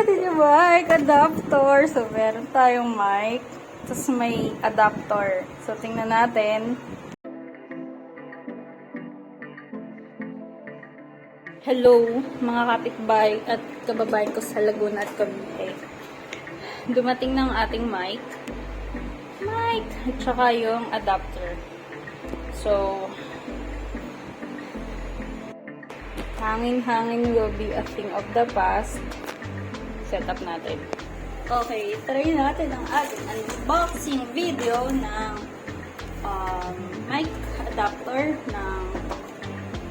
natin yung mic adapter. So, meron tayong mic. Tapos may adapter. So, tingnan natin. Hello, mga kapitbahay at kababayan ko sa Laguna at Commuter. Dumating ng ating mic. At saka yung adapter. So, hangin-hangin will be a thing of the past. Set up natin. Okay, try natin ang ating unboxing video ng mic adapter ng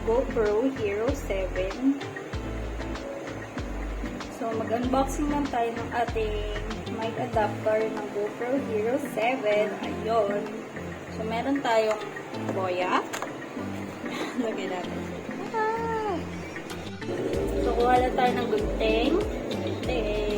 GoPro Hero 7. So, mag-unboxing lang tayo ng ating mic adapter ng GoPro Hero 7. Ayun. So, meron tayong boya. Lagyan natin. So, kuha lang tayo ng gunting. Gunting.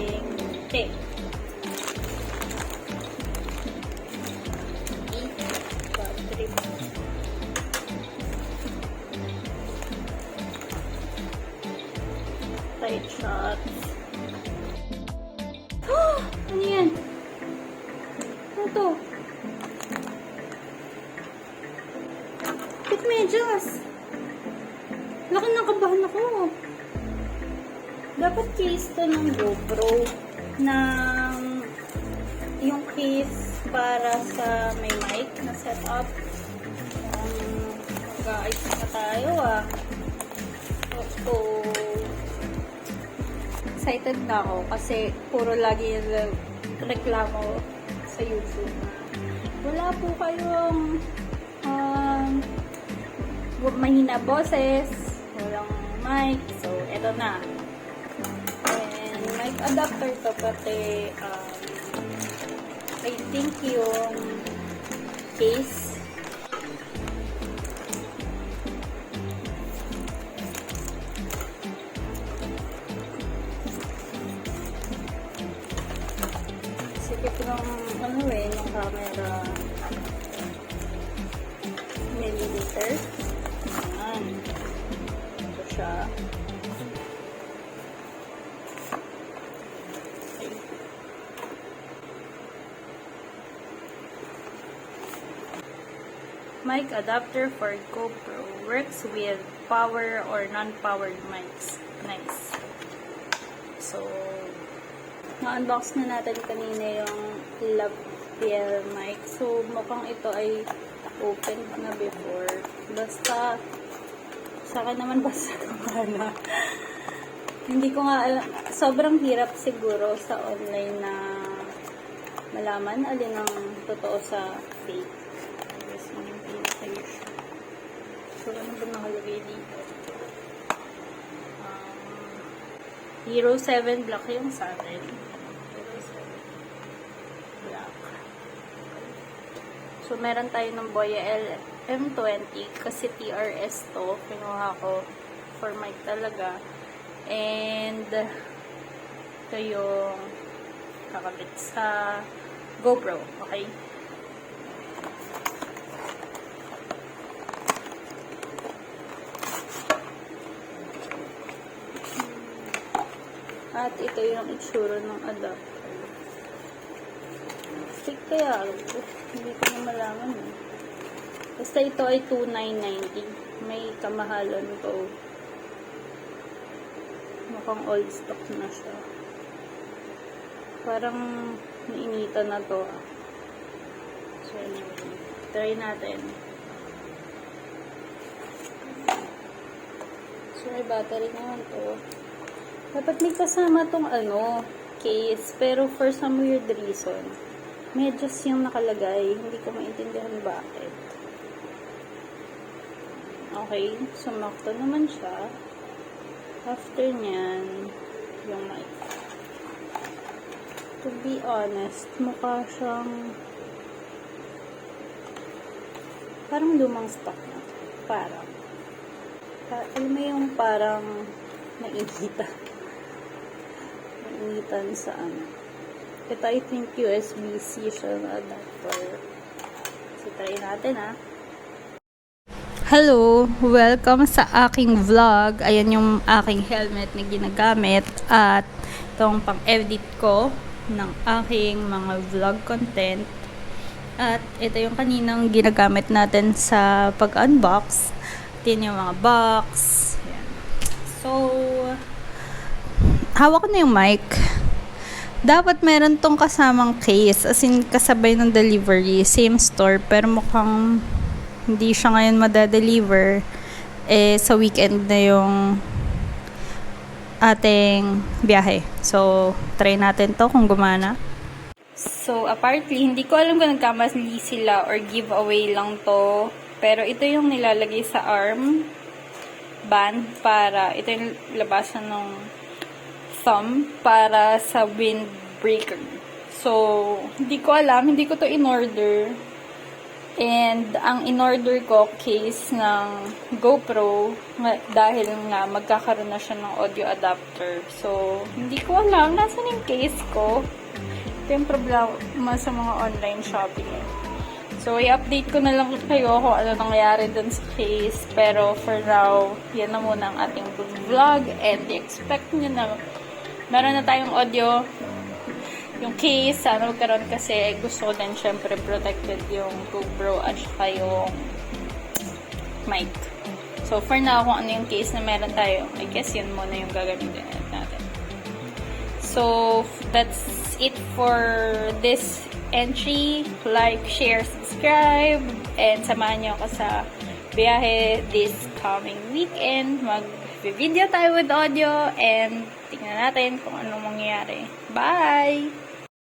Tight shot. Oh! Ano yan? Ano to? Fit medyas. Laki ng kabahan ako. Dapat case to ng GoPro ng yung case para sa may mic na setup. Mag-aayos na tayo So, excited na ako kasi puro lagi yung reklamo sa YouTube. Wala po kayong mahina boses, walang mic. So, eto na. And mic adapter to pati I think yung case. Sikip ng yung camera millimeter. Ayan. Ito siya. Mic adapter for GoPro works with power or non-powered mics. Nice. So, na-unbox na natin kanina yung lapel mic. So, mukhang ito ay open na before. Basta, sa akin naman basta gumagana. Hindi ko nga alam. Sobrang hirap siguro sa online na malaman alin ang totoo sa fake. So, ano ba nakalagay dito? Hero 7 black yung sa atin. Hero 7 black. So, meron tayo ng Boya LM-20 kasi TRS to. Kinuha ko for mic talaga. And, ito yung kakabit sa GoPro. Okay? At ito yung itsura ng adapter. Stick kaya? Hindi ko na malaman. Basta ito ay $2,990. May kamahalan to. Mukhang old stock na siya. Parang nainitan na to. So anyway, try natin. So may battery naman to. Dapat may kasama tong case. Pero for some weird reason, medyas yung nakalagay. Hindi ko maintindihan bakit. Okay. Sumakto naman siya. After nyan, yung mic. To be honest, mukha siyang parang lumang stock na. Parang. Alam mo yung parang nainitan. Sa ito I think USB-C siya na adapter. So try natin Hello! Welcome sa aking vlog. Ayan yung aking helmet na ginagamit. At Itong pang-edit ko ng aking mga vlog content. At ito yung kaninang ginagamit natin sa pag-unbox. Ito yung mga box. Ayan. So, hawak ko na yung mic. Dapat meron tong kasamang case. As in, kasabay ng delivery. Same store. Pero mukhang hindi siya ngayon madadeliver. Sa weekend na yung ating biyahe. So, try natin to kung gumana. So, apparently, hindi ko alam kung nagkamali sila or giveaway lang to. Pero ito yung nilalagay sa arm band para, ito yung labasan ng thumb para sa windbreaker. So, hindi ko alam, hindi ko to in-order. And, ang in-order ko, case ng GoPro, dahil nga magkakaroon na siya ng audio adapter. So, hindi ko alam, nasan yung case ko? Ito yung problema sa mga online shopping. So, i-update ko na lang kayo kung ano nangyari dun sa case. Pero, for now, yan na muna ang ating vlog. And, expect nyo na meron na tayong audio. Yung case, sana magkaroon kasi gusto ko din syempre protected yung GoPro at saka yung mic. So, for now, kung ano yung case na meron tayo, I guess yun muna yung gagamitin natin. So, that's it for this entry. Like, share, subscribe, and samahan nyo ako sa biyahe this coming weekend. Mag-video tayo with audio and tingnan natin kung anong mangyayari. Bye!